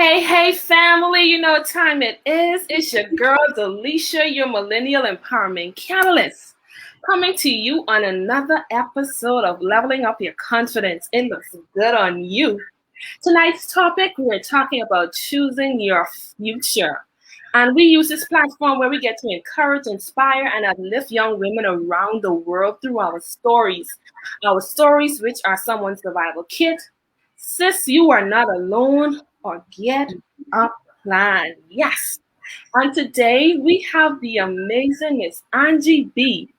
Hey, family, you know what time it is. It's your girl, Delisha, your millennial empowerment catalyst, coming to you on another episode of Leveling Up Your Confidence. It looks good on you. Tonight's topic, we're talking about choosing your future. And we use this platform where we get to encourage, inspire, and uplift young women around the world through our stories. Our stories, which are someone's survival kit. Sis, you are not alone, or get a plan. Yes. And today we have the amazing Miss Angie B.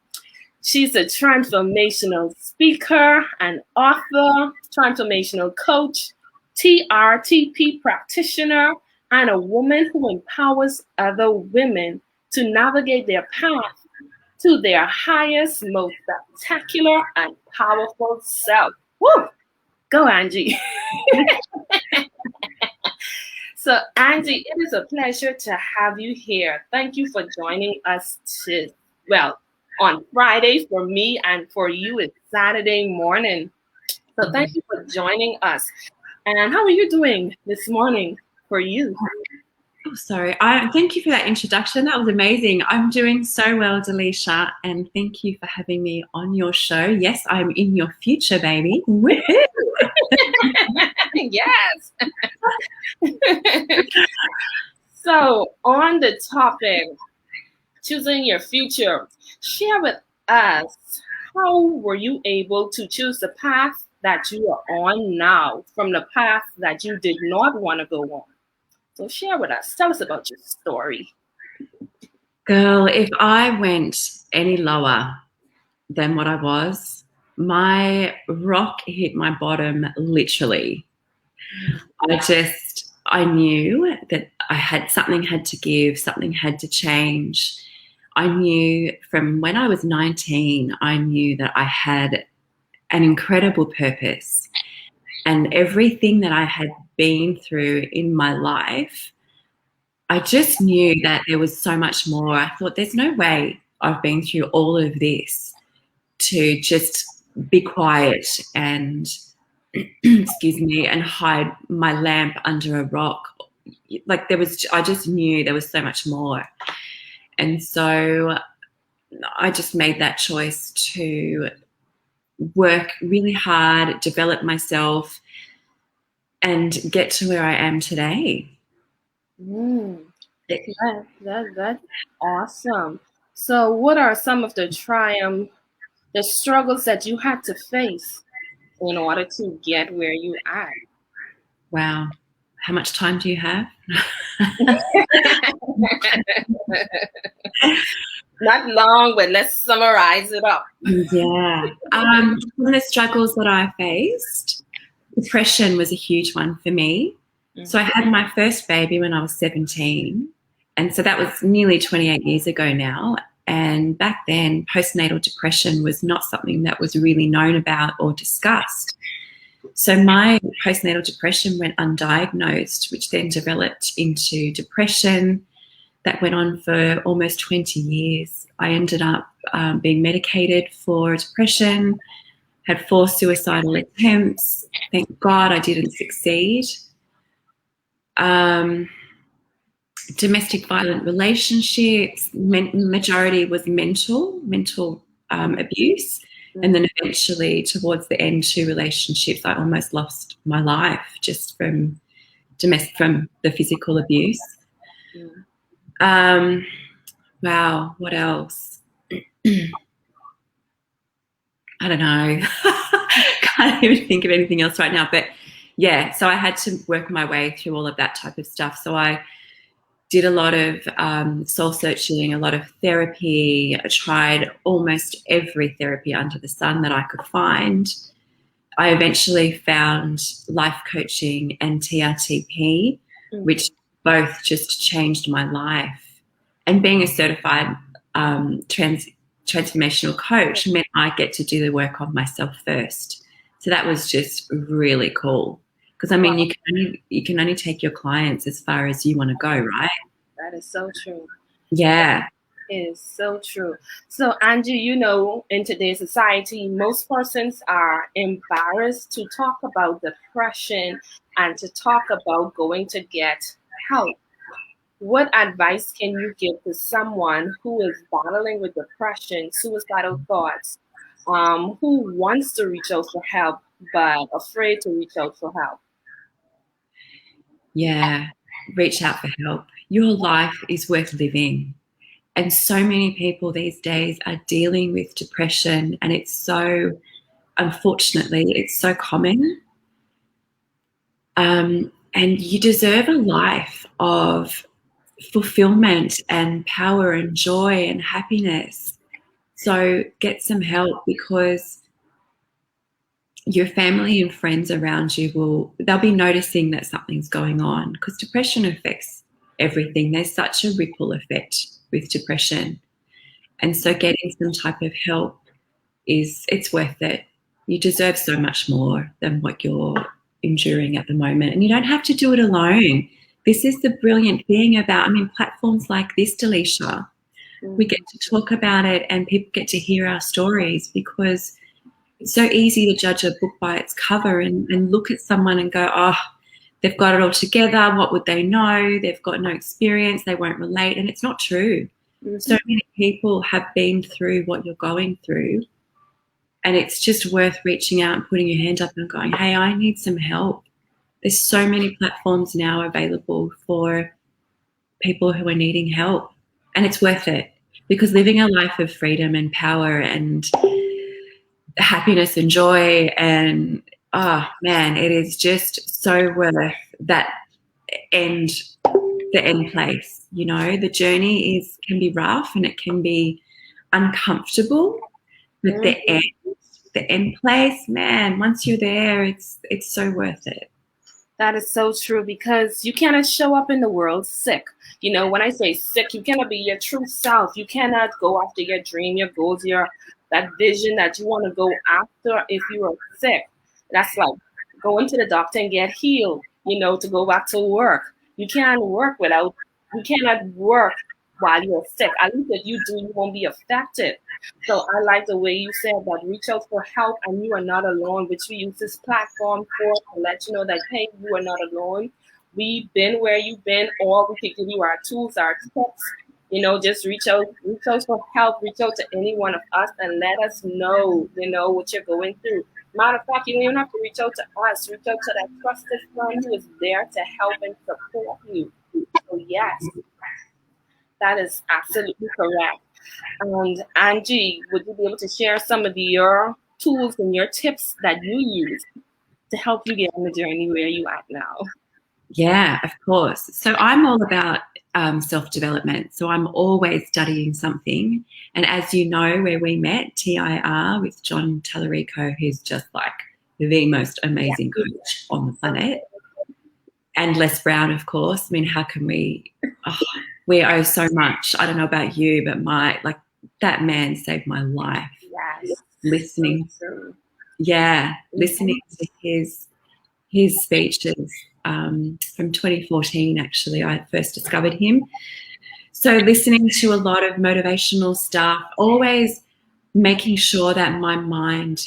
She's a transformational speaker, an author, transformational coach, TRTP practitioner, and a woman who empowers other women to navigate their path to their highest, most spectacular, and powerful self. Woo! Go, Angie. So, Angie, it is a pleasure to have you here. Thank you for joining us on Friday for me, and for you it's Saturday morning. So thank you for joining us. And how are you doing this morning for you? Oh, sorry. Thank you for that introduction. That was amazing. I'm doing so well, Delisha, and thank you for having me on your show. Yes, I'm in your future, baby. Yes. So on the topic, choosing your future, share with us, how were you able to choose the path that you are on now from the path that you did not want to go on? So share with us. Tell us about your story. Girl, if I went any lower than what I was, my rock hit my bottom literally. I knew that something had to give, something had to change. I knew from when I was 19, I knew that I had an incredible purpose, and everything that I had been through in my life, I just knew that there was so much more. I thought, there's no way I've been through all of this to just be quiet and excuse me, and hide my lamp under a rock. Like I just knew there was so much more. And so I just made that choice to work really hard, develop myself, and get to where I am today. That's awesome. So what are some of the struggles that you had to face in order to get where you are? Wow. How much time do you have? Not long, but let's summarize it up. Yeah. One of the struggles that I faced, depression was a huge one for me. Mm-hmm. So I had my first baby when I was 17. And so that was nearly 28 years ago now. And back then, postnatal depression was not something that was really known about or discussed. So my postnatal depression went undiagnosed, which then developed into depression. That went on for almost 20 years. I ended up being medicated for depression, had 4 suicidal attempts. Thank God I didn't succeed. Domestic violent relationships, majority was mental abuse. And then eventually, towards the end, 2 relationships, I almost lost my life just from the physical abuse. Wow, what else? I don't know. Can't even think of anything else right now. But yeah, so I had to work my way through all of that type of stuff. So I did a lot of soul searching, a lot of therapy. I tried almost every therapy under the sun that I could find. I eventually found life coaching and TRTP, which both just changed my life. And being a certified transformational coach meant I get to do the work on myself first. So that was just really cool. Because, I mean, you can only take your clients as far as you want to go, right? That is so true. Yeah. It is so true. So, Angie, you know, in today's society, most persons are embarrassed to talk about depression and to talk about going to get help. What advice can you give to someone who is battling with depression, suicidal thoughts, who wants to reach out for help but afraid to reach out for help? Yeah, reach out for help. Your life is worth living. And so many people these days are dealing with depression, and it's so, unfortunately, it's so common. And you deserve a life of fulfillment and power and joy and happiness. So get some help, because your family and friends around you they'll be noticing that something's going on, because depression affects everything. There's such a ripple effect with depression. And so getting some type of help it's worth it. You deserve so much more than what you're enduring at the moment. And you don't have to do it alone. This is the brilliant thing about, platforms like this, Delisha. We get to talk about it and people get to hear our stories, because it's so easy to judge a book by its cover and look at someone and go, oh, they've got it all together. What would they know? They've got no experience. They won't relate. And it's not true. Mm-hmm. So many people have been through what you're going through. And it's just worth reaching out and putting your hand up and going, hey, I need some help. There's so many platforms now available for people who are needing help. And it's worth it, because living a life of freedom and power and happiness and joy and, oh, man, it is just so worth that the end place. You know, the journey can be rough and it can be uncomfortable, but the end place, man, once you're there, it's so worth it. That is so true, because you cannot show up in the world sick. You know, when I say sick, you cannot be your true self. You cannot go after your dream, your goals, that vision that you want to go after if you are sick. That's like going to the doctor and get healed, to go back to work. You cannot work while you're sick. At least if you do, you won't be affected. So I like the way you said that, reach out for help and you are not alone, which we use this platform for, to let you know that, hey, you are not alone. We've been where you've been, or we can give you our tools, our tips. Just reach out for help, reach out to any one of us and let us know, what you're going through. Matter of fact, you don't even have to reach out to us. Reach out to that trusted friend who is there to help and support you. So yes, that is absolutely correct. And Angie, would you be able to share some of your tools and your tips that you use to help you get on the journey where you are now? Yeah, of course. So I'm all about self-development. So I'm always studying something. And as you know, where we met, TIR, with John Tallarico, who's just like the most amazing coach on the planet. And Les Brown, of course. How can we owe so much. I don't know about you, but that man saved my life. Yes. Listening to his speeches from 2014, actually, I first discovered him. So listening to a lot of motivational stuff, always making sure that my mind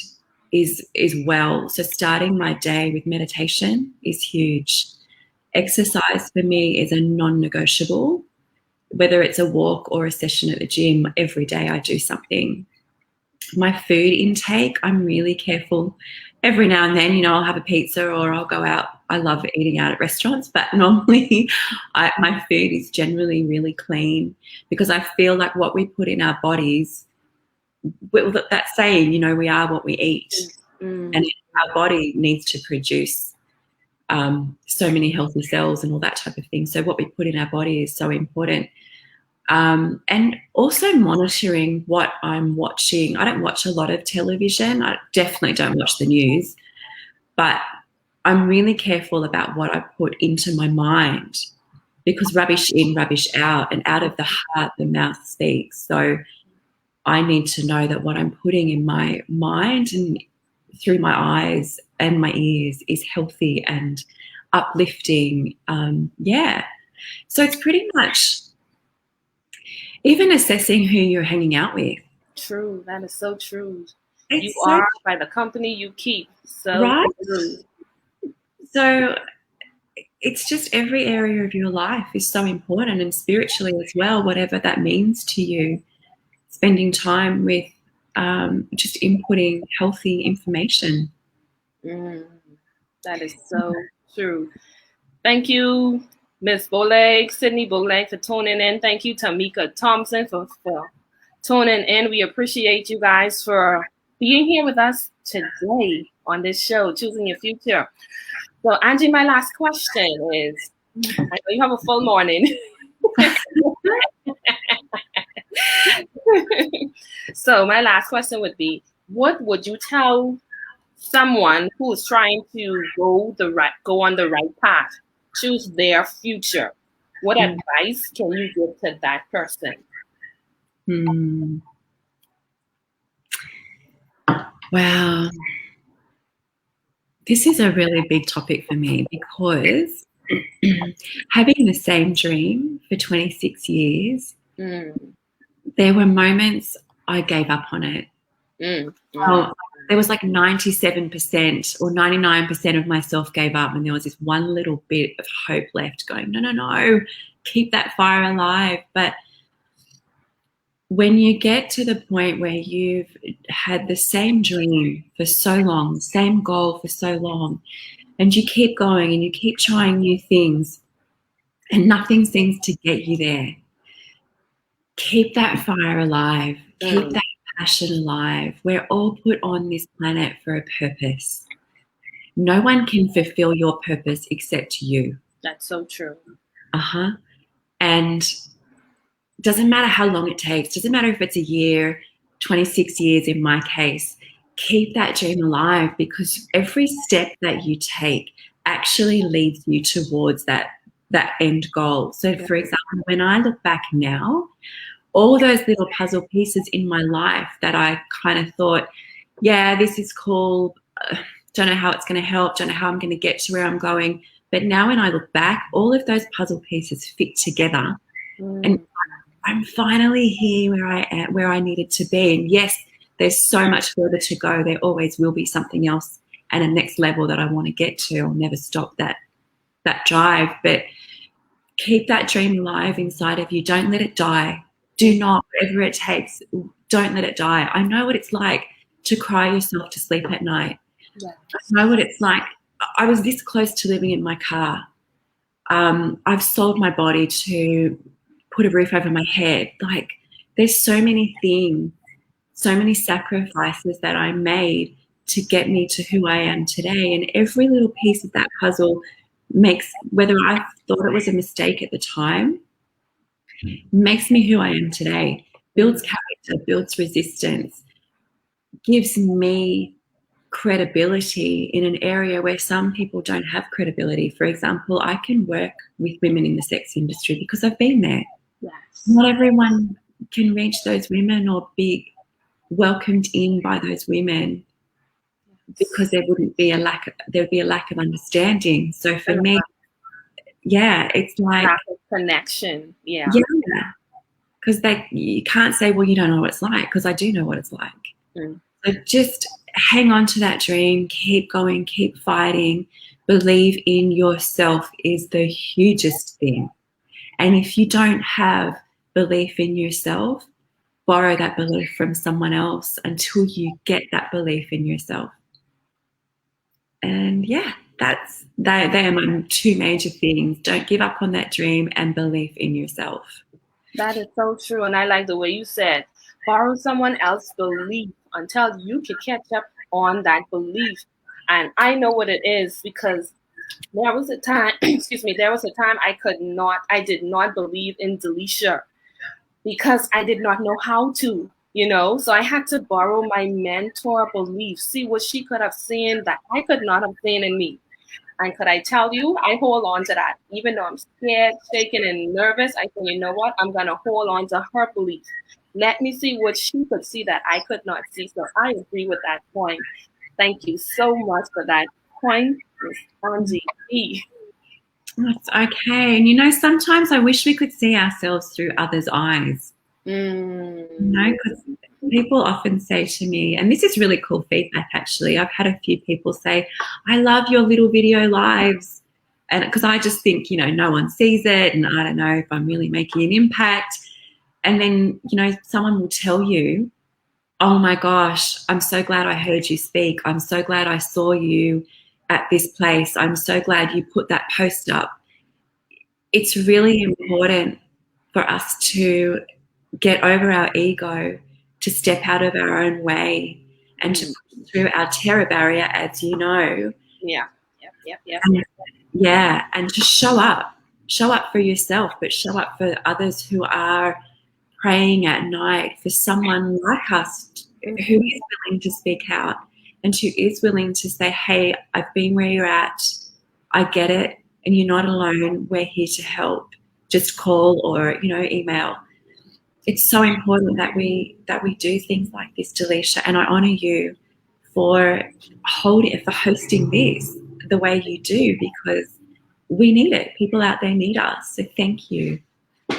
is well. So starting my day with meditation is huge. Exercise for me is a non-negotiable. Whether it's a walk or a session at the gym, every day I do something. My food intake, I'm really careful. Every now and then, I'll have a pizza or I'll go out. I love eating out at restaurants, but normally my food is generally really clean, because I feel like what we put in our bodies, that saying, we are what we eat. And our body needs to produce so many healthy cells and all that type of thing. So what we put in our body is so important. And also monitoring what I'm watching. I don't watch a lot of television. I definitely don't watch the news, but I'm really careful about what I put into my mind, because rubbish in, rubbish out, and out of the heart, the mouth speaks. So I need to know that what I'm putting in my mind and through my eyes and my ears is healthy and uplifting. So it's pretty much even assessing who you're hanging out with. True. That is so true. You are by the company you keep. So right. true. So it's just every area of your life is so important, and spiritually as well, whatever that means to you. Spending time with just inputting healthy information. That is so true. Thank you, Miss Boleg, Sydney Boleg, for tuning in. Thank you, Tamika Thompson, for tuning in. We appreciate you guys for being here with us today on this show, Choosing Your Future. So, Angie, my last question is, I know you have a full morning. So my last question would be, what would you tell someone who is trying to go on the right path, choose their future? What advice can you give to that person? Wow. This is a really big topic for me, because having the same dream for 26 years, there were moments I gave up on it. Well, there was like 97% or 99% of myself gave up, and there was this one little bit of hope left going, no, keep that fire alive. But when you get to the point where you've had the same dream for so long, same goal for so long, and you keep going and you keep trying new things and nothing seems to get you there, keep that fire alive. Keep that passion alive. We're all put on this planet for a purpose. No one can fulfill your purpose except you. That's so true. And it doesn't matter how long it takes. Doesn't matter if it's a year, 26 years in my case. Keep that dream alive, because every step that you take actually leads you towards that end goal. So, for example, when I look back now, all those little puzzle pieces in my life that I kind of thought, yeah, this is cool, don't know how it's going to help, don't know how I'm going to get to where I'm going. But now when I look back, all of those puzzle pieces fit together, and I'm finally here where I am, where I needed to be. And yes, there's so much further to go. There always will be something else and a next level that I want to get to. I'll never stop that drive. But keep that dream alive inside of you. Don't let it die. Do not, whatever it takes, don't let it die. I know what it's like to cry yourself to sleep at night. I know what it's like. I was this close to living in my car. I've sold my body to put a roof over my head. Like, there's so many things, so many sacrifices that I made to get me to who I am today. And every little piece of that puzzle makes, whether I thought it was a mistake at the time, makes me who I am today, builds character, builds resistance, gives me credibility in an area where some people don't have credibility. For example, I can work with women in the sex industry because I've been there. Yes. Not everyone can reach those women or be welcomed in by those women, because there'd be a lack of understanding. So for me, it's like connection. Yeah. Because you can't say, well, you don't know what it's like, because I do know what it's like. So just hang on to that dream, keep going, keep fighting. Believe in yourself is the hugest thing. And if you don't have belief in yourself, borrow that belief from someone else until you get that belief in yourself. And they are my two major things. Don't give up on that dream, and belief in yourself. That is so true. And I like the way you said, borrow someone else's belief until you can catch up on that belief. And I know what it is, because there was a time, I did not believe in Delisha, because I did not know how to, so I had to borrow my mentor belief, see what she could have seen that I could not have seen in me. And could I tell you, I hold on to that. Even though I'm scared, shaken, and nervous, I think, you know what? I'm going to hold on to her belief. Let me see what she could see that I could not see. So I agree with that point. Thank you so much for that point, Miss Angie. That's okay. And, sometimes I wish we could see ourselves through others' eyes. Because people often say to me, and this is really cool feedback actually, I've had a few people say, I love your little video lives. And because I just think, no one sees it, and I don't know if I'm really making an impact. And then, someone will tell you, oh my gosh, I'm so glad I heard you speak. I'm so glad I saw you at this place. I'm so glad you put that post up. It's really important for us to get over our ego, to step out of our own way, and to push through our terror barrier, as you know. Yeah. And to show up for yourself, but show up for others who are praying at night, for someone like us who is willing to speak out and who is willing to say, hey, I've been where you're at, I get it, and you're not alone, we're here to help. Just call or email. It's so important that we do things like this, Delisha, and I honor you for hosting this the way you do, because we need it. People out there need us. So thank you.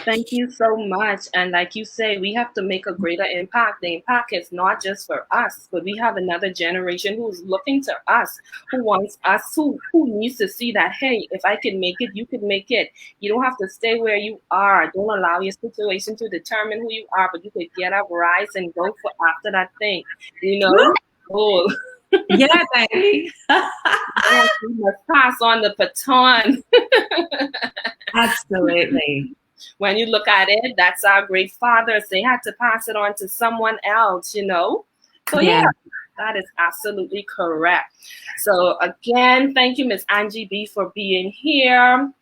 Thank you so much. And like you say, we have to make a greater impact. The impact is not just for us, but we have another generation who's looking to us, who wants us, who needs to see that, hey, if I can make it, you can make it. You don't have to stay where you are. Don't allow your situation to determine who you are, but you could get up, rise, and go for after that thing. Oh. Yeah, baby. Yes, we must pass on the baton. Absolutely. When you look at it, that's our great fathers. They had to pass it on to someone else, So yeah, that is absolutely correct. So again, thank you, Miss Angie B, for being here.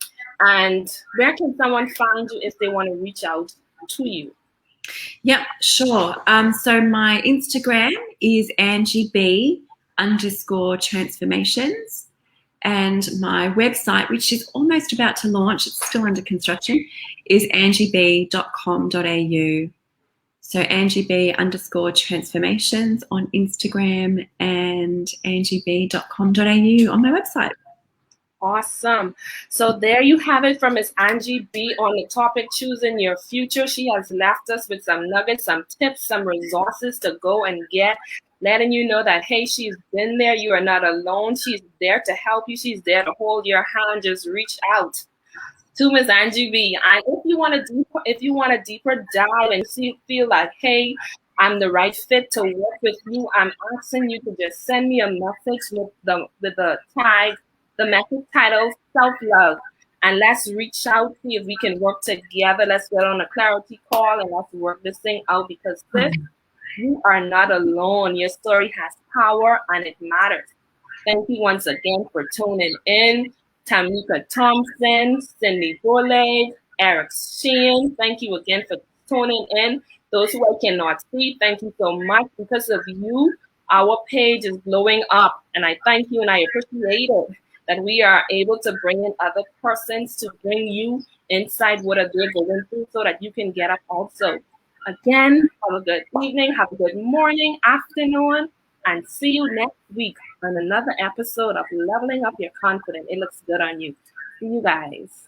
And where can someone find you if they want to reach out to you? Yeah, sure. So my Instagram is Angie B _transformations. And my website, which is almost about to launch, it's still under construction, is angieb.com.au. So Angie B _transformations on Instagram and angieb.com.au on my website. Awesome. So there you have it from Miss Angie B on the topic, choosing your future. She has left us with some nuggets, some tips, some resources to go and get, letting you know that, hey, she's been there. You are not alone. She's there to help you. She's there to hold your hand. Just reach out to Miss Angie B. And if you want a deeper dive and feel like, hey, I'm the right fit to work with you, I'm asking you to just send me a message with the tag, the message title, self-love. And let's reach out, see if we can work together. Let's get on a clarity call and let's work this thing out, because you are not alone. Your story has power and it matters. Thank you once again for tuning in. Tamika Thompson, Cindy Borley, Eric Sheehan, thank you again for tuning in. Those who I cannot see, thank you so much. Because of you, our page is blowing up. And I thank you and I appreciate it that we are able to bring in other persons to bring you inside what they're going through so that you can get up also. Again, have a good evening, have a good morning, afternoon, and see you next week on another episode of Leveling Up Your Confidence. It looks good on you. See you guys.